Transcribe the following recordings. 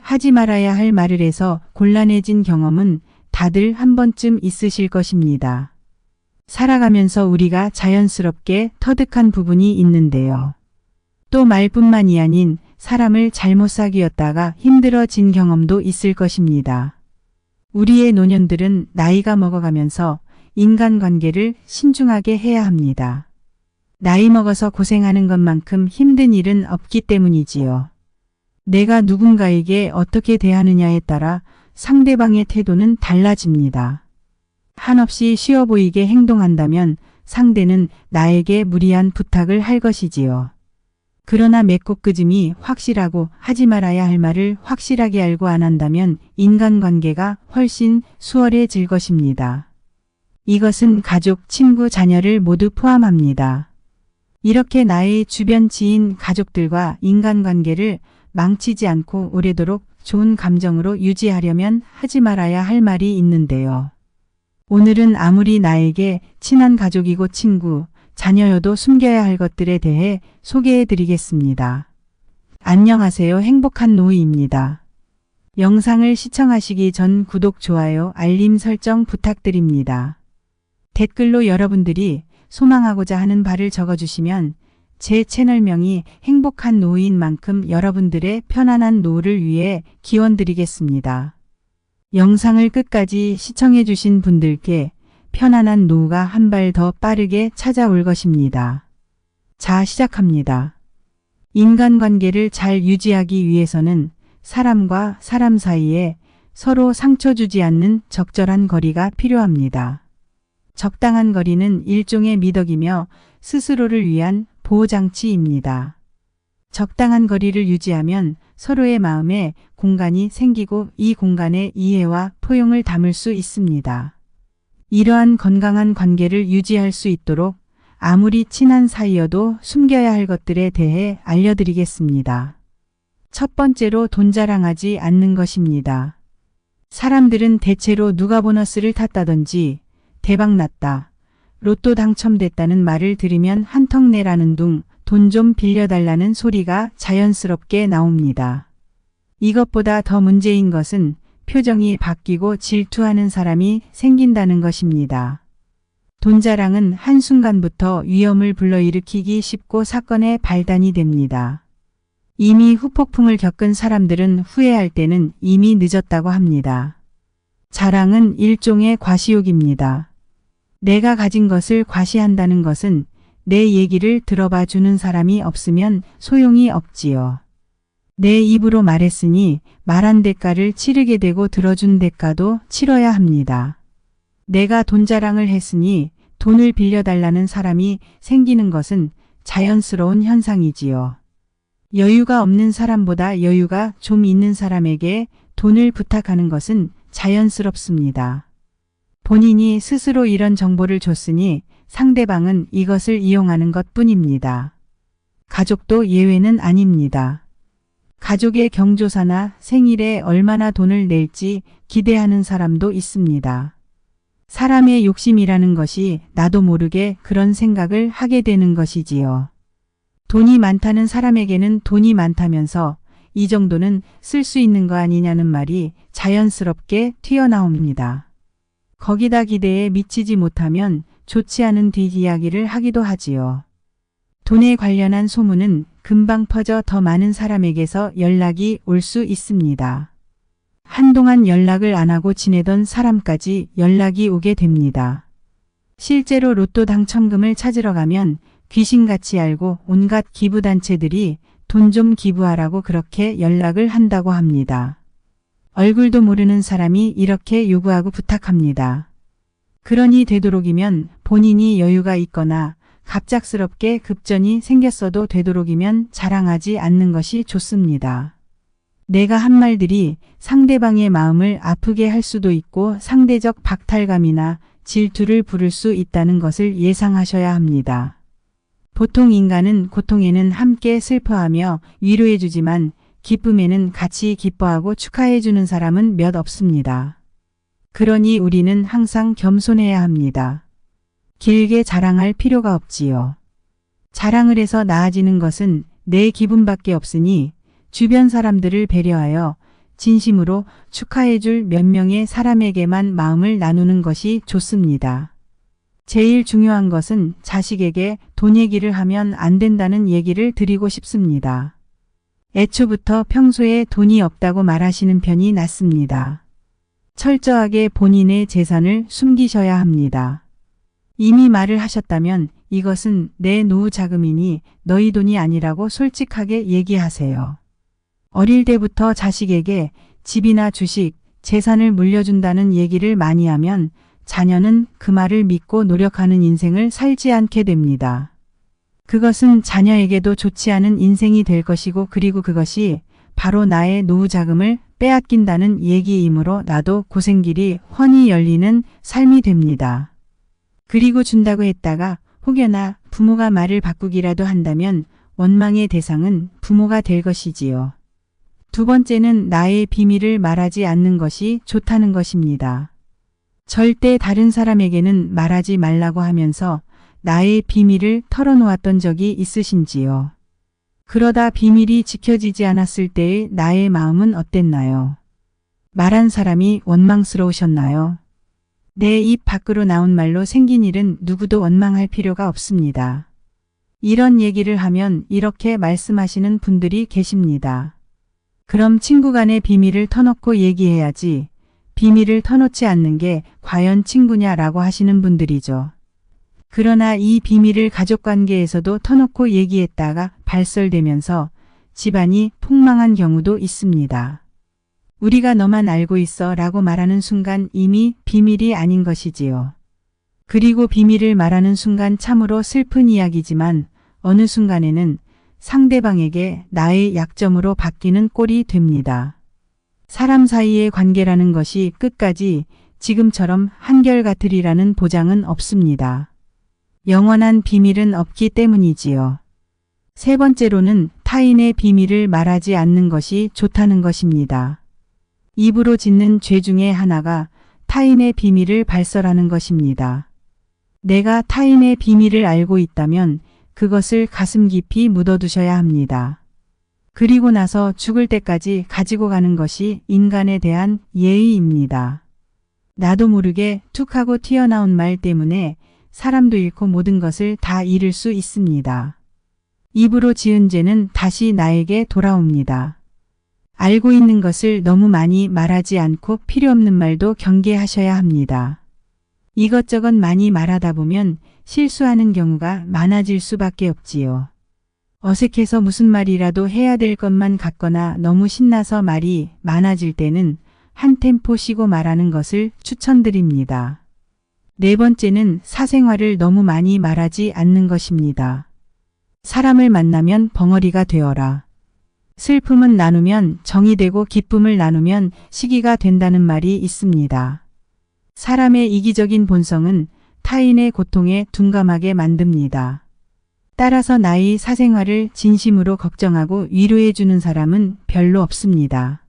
하지 말아야 할 말을 해서 곤란해진 경험은 다들 한 번쯤 있으실 것입니다. 살아가면서 우리가 자연스럽게 터득한 부분이 있는데요. 또 말뿐만이 아닌 사람을 잘못 사귀었다가 힘들어진 경험도 있을 것입니다. 우리의 노년들은 나이가 먹어가면서 인간관계를 신중하게 해야 합니다. 나이 먹어서 고생하는 것만큼 힘든 일은 없기 때문이지요. 내가 누군가에게 어떻게 대하느냐에 따라 상대방의 태도는 달라집니다. 한없이 쉬워 보이게 행동한다면 상대는 나에게 무리한 부탁을 할 것이지요. 그러나 맺고끄짐이 확실하고 하지 말아야 할 말을 확실하게 알고 안 한다면 인간관계가 훨씬 수월해질 것입니다. 이것은 가족, 친구, 자녀를 모두 포함합니다. 이렇게 나의 주변 지인, 가족들과 인간관계를 망치지 않고 오래도록 좋은 감정으로 유지하려면 하지 말아야 할 말이 있는데요. 오늘은 아무리 나에게 친한 가족이고 친구, 자녀여도 숨겨야 할 것들에 대해 소개해 드리겠습니다. 안녕하세요. 행복한 노이입니다. 영상을 시청하시기 전 구독, 좋아요, 알림 설정 부탁드립니다. 댓글로 여러분들이 소망하고자 하는 바를 적어주시면 제 채널명이 행복한 노후인 만큼 여러분들의 편안한 노후를 위해 기원드리겠습니다. 영상을 끝까지 시청해 주신 분들께 편안한 노후가 한 발 더 빠르게 찾아올 것입니다. 자, 시작합니다. 인간관계를 잘 유지하기 위해서는 사람과 사람 사이에 서로 상처 주지 않는 적절한 거리가 필요합니다. 적당한 거리는 일종의 미덕이며 스스로를 위한 보호장치입니다. 적당한 거리를 유지하면 서로의 마음에 공간이 생기고 이 공간에 이해와 포용을 담을 수 있습니다. 이러한 건강한 관계를 유지할 수 있도록 아무리 친한 사이여도 숨겨야 할 것들에 대해 알려드리겠습니다. 첫 번째로 돈 자랑하지 않는 것입니다. 사람들은 대체로 누가 보너스를 탔다든지 대박났다, 로또 당첨됐다는 말을 들으면 한턱 내라는 둥 돈 좀 빌려달라는 소리가 자연스럽게 나옵니다. 이것보다 더 문제인 것은 표정이 바뀌고 질투하는 사람이 생긴다는 것입니다. 돈 자랑은 한순간부터 위험을 불러일으키기 쉽고 사건의 발단이 됩니다. 이미 후폭풍을 겪은 사람들은 후회할 때는 이미 늦었다고 합니다. 자랑은 일종의 과시욕입니다. 내가 가진 것을 과시한다는 것은 내 얘기를 들어봐 주는 사람이 없으면 소용이 없지요. 내 입으로 말했으니 말한 대가를 치르게 되고 들어준 대가도 치러야 합니다. 내가 돈 자랑을 했으니 돈을 빌려달라는 사람이 생기는 것은 자연스러운 현상이지요. 여유가 없는 사람보다 여유가 좀 있는 사람에게 돈을 부탁하는 것은 자연스럽습니다. 본인이 스스로 이런 정보를 줬으니 상대방은 이것을 이용하는 것뿐입니다. 가족도 예외는 아닙니다. 가족의 경조사나 생일에 얼마나 돈을 낼지 기대하는 사람도 있습니다. 사람의 욕심이라는 것이 나도 모르게 그런 생각을 하게 되는 것이지요. 돈이 많다는 사람에게는 돈이 많다면서 이 정도는 쓸 수 있는 거 아니냐는 말이 자연스럽게 튀어나옵니다. 거기다 기대에 미치지 못하면 좋지 않은 뒷이야기를 하기도 하지요. 돈에 관련한 소문은 금방 퍼져 더 많은 사람에게서 연락이 올 수 있습니다. 한동안 연락을 안 하고 지내던 사람까지 연락이 오게 됩니다. 실제로 로또 당첨금을 찾으러 가면 귀신같이 알고 온갖 기부단체들이 돈 좀 기부하라고 그렇게 연락을 한다고 합니다. 얼굴도 모르는 사람이 이렇게 요구하고 부탁합니다. 그러니 되도록이면 본인이 여유가 있거나 갑작스럽게 급전이 생겼어도 되도록이면 자랑하지 않는 것이 좋습니다. 내가 한 말들이 상대방의 마음을 아프게 할 수도 있고 상대적 박탈감이나 질투를 부를 수 있다는 것을 예상하셔야 합니다. 보통 인간은 고통에는 함께 슬퍼하며 위로해주지만 기쁨에는 같이 기뻐하고 축하해주는 사람은 몇 없습니다. 그러니 우리는 항상 겸손해야 합니다. 길게 자랑할 필요가 없지요. 자랑을 해서 나아지는 것은 내 기분밖에 없으니 주변 사람들을 배려하여 진심으로 축하해줄 몇 명의 사람에게만 마음을 나누는 것이 좋습니다. 제일 중요한 것은 자식에게 돈 얘기를 하면 안 된다는 얘기를 드리고 싶습니다. 애초부터 평소에 돈이 없다고 말하시는 편이 낫습니다. 철저하게 본인의 재산을 숨기셔야 합니다. 이미 말을 하셨다면 이것은 내 노후 자금이니 너희 돈이 아니라고 솔직하게 얘기하세요. 어릴 때부터 자식에게 집이나 주식, 재산을 물려준다는 얘기를 많이 하면 자녀는 그 말을 믿고 노력하는 인생을 살지 않게 됩니다. 그것은 자녀에게도 좋지 않은 인생이 될 것이고 그리고 그것이 바로 나의 노후 자금을 빼앗긴다는 얘기이므로 나도 고생길이 훤히 열리는 삶이 됩니다. 그리고 준다고 했다가 혹여나 부모가 말을 바꾸기라도 한다면 원망의 대상은 부모가 될 것이지요. 두 번째는 나의 비밀을 말하지 않는 것이 좋다는 것입니다. 절대 다른 사람에게는 말하지 말라고 하면서 나의 비밀을 털어놓았던 적이 있으신지요? 그러다 비밀이 지켜지지 않았을 때의 나의 마음은 어땠나요? 말한 사람이 원망스러우셨나요? 내 입 밖으로 나온 말로 생긴 일은 누구도 원망할 필요가 없습니다. 이런 얘기를 하면 이렇게 말씀하시는 분들이 계십니다. 그럼 친구 간의 비밀을 터놓고 얘기해야지. 비밀을 터놓지 않는 게 과연 친구냐라고 하시는 분들이죠. 그러나 이 비밀을 가족관계에서도 터놓고 얘기했다가 발설되면서 집안이 폭망한 경우도 있습니다. 우리가 너만 알고 있어 라고 말하는 순간 이미 비밀이 아닌 것이지요. 그리고 비밀을 말하는 순간 참으로 슬픈 이야기지만 어느 순간에는 상대방에게 나의 약점으로 바뀌는 꼴이 됩니다. 사람 사이의 관계라는 것이 끝까지 지금처럼 한결같으리라는 보장은 없습니다. 영원한 비밀은 없기 때문이지요. 세 번째로는 타인의 비밀을 말하지 않는 것이 좋다는 것입니다. 입으로 짓는 죄 중에 하나가 타인의 비밀을 발설하는 것입니다. 내가 타인의 비밀을 알고 있다면 그것을 가슴 깊이 묻어두셔야 합니다. 그리고 나서 죽을 때까지 가지고 가는 것이 인간에 대한 예의입니다. 나도 모르게 툭 하고 튀어나온 말 때문에 사람도 잃고 모든 것을 다 잃을 수 있습니다. 입으로 지은 죄는 다시 나에게 돌아옵니다. 알고 있는 것을 너무 많이 말하지 않고 필요 없는 말도 경계하셔야 합니다. 이것저것 많이 말하다 보면 실수하는 경우가 많아질 수밖에 없지요. 어색해서 무슨 말이라도 해야 될 것만 같거나 너무 신나서 말이 많아질 때는 한 템포 쉬고 말하는 것을 추천드립니다. 네 번째는 사생활을 너무 많이 말하지 않는 것입니다. 사람을 만나면 벙어리가 되어라. 슬픔은 나누면 정이 되고 기쁨을 나누면 시기가 된다는 말이 있습니다. 사람의 이기적인 본성은 타인의 고통에 둔감하게 만듭니다. 따라서 나의 사생활을 진심으로 걱정하고 위로해 주는 사람은 별로 없습니다.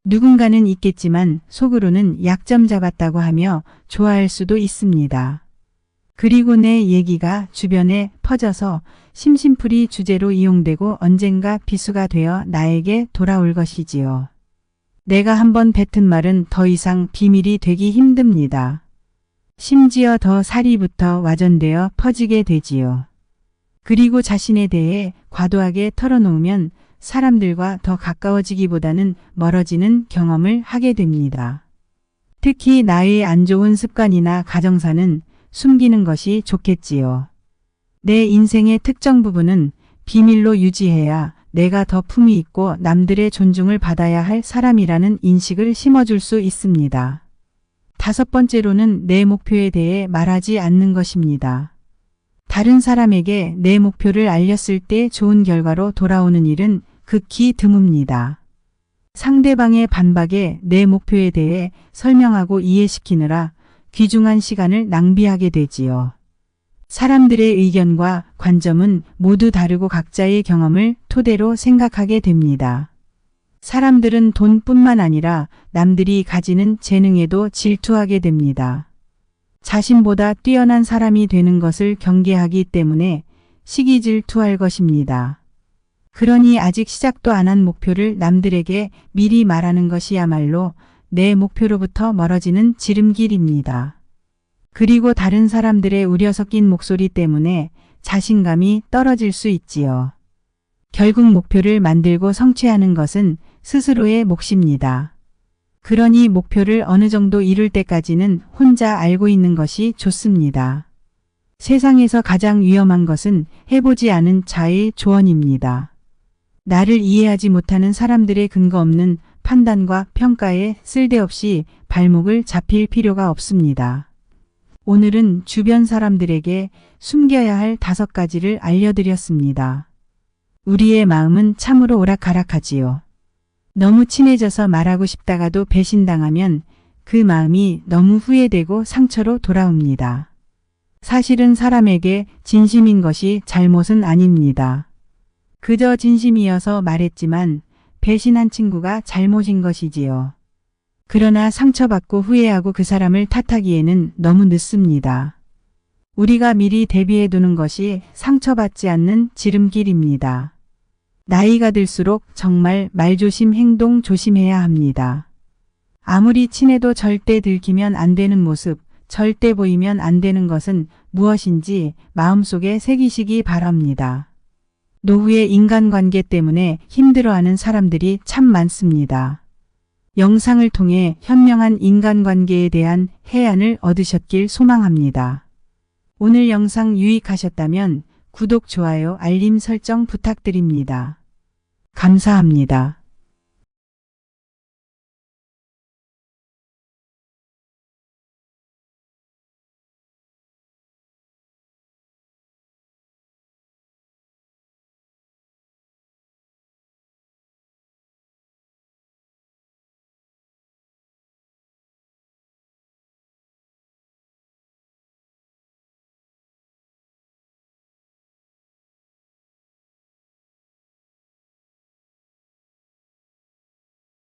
누군가는 있겠지만 속으로는 약점 잡았다고 하며 좋아할 수도 있습니다. 그리고 내 얘기가 주변에 퍼져서 심심풀이 주제로 이용되고 언젠가 비수가 되어 나에게 돌아올 것이지요. 내가 한번 뱉은 말은 더 이상 비밀이 되기 힘듭니다. 심지어 더 사리부터 와전되어 퍼지게 되지요. 그리고 자신에 대해 과도하게 털어놓으면 사람들과 더 가까워지기보다는 멀어지는 경험을 하게 됩니다. 특히 나의 안 좋은 습관이나 가정사는 숨기는 것이 좋겠지요. 내 인생의 특정 부분은 비밀로 유지해야 내가 더 품위 있고 남들의 존중을 받아야 할 사람이라는 인식을 심어줄 수 있습니다. 다섯 번째로는 내 목표에 대해 말하지 않는 것입니다. 다른 사람에게 내 목표를 알렸을 때 좋은 결과로 돌아오는 일은 극히 드뭅니다. 상대방의 반박에 내 목표에 대해 설명하고 이해시키느라 귀중한 시간을 낭비하게 되지요. 사람들의 의견과 관점은 모두 다르고 각자의 경험을 토대로 생각하게 됩니다. 사람들은 돈뿐만 아니라 남들이 가지는 재능에도 질투하게 됩니다. 자신보다 뛰어난 사람이 되는 것을 경계하기 때문에 시기질투할 것입니다. 그러니 아직 시작도 안 한 목표를 남들에게 미리 말하는 것이야말로 내 목표로부터 멀어지는 지름길입니다. 그리고 다른 사람들의 우려 섞인 목소리 때문에 자신감이 떨어질 수 있지요. 결국 목표를 만들고 성취하는 것은 스스로의 몫입니다. 그러니 목표를 어느 정도 이룰 때까지는 혼자 알고 있는 것이 좋습니다. 세상에서 가장 위험한 것은 해보지 않은 자의 조언입니다. 나를 이해하지 못하는 사람들의 근거 없는 판단과 평가에 쓸데없이 발목을 잡힐 필요가 없습니다. 오늘은 주변 사람들에게 숨겨야 할 5가지를 알려드렸습니다. 우리의 마음은 참으로 오락가락하지요. 너무 친해져서 말하고 싶다가도 배신당하면 그 마음이 너무 후회되고 상처로 돌아옵니다. 사실은 사람에게 진심인 것이 잘못은 아닙니다. 그저 진심이어서 말했지만 배신한 친구가 잘못인 것이지요. 그러나 상처받고 후회하고 그 사람을 탓하기에는 너무 늦습니다. 우리가 미리 대비해 두는 것이 상처받지 않는 지름길입니다. 나이가 들수록 정말 말조심 행동 조심해야 합니다. 아무리 친해도 절대 들키면 안 되는 모습, 절대 보이면 안 되는 것은 무엇인지 마음속에 새기시기 바랍니다. 노후의 인간관계 때문에 힘들어하는 사람들이 참 많습니다. 영상을 통해 현명한 인간관계에 대한 해안을 얻으셨길 소망합니다. 오늘 영상 유익하셨다면 구독, 좋아요, 알림 설정 부탁드립니다. 감사합니다.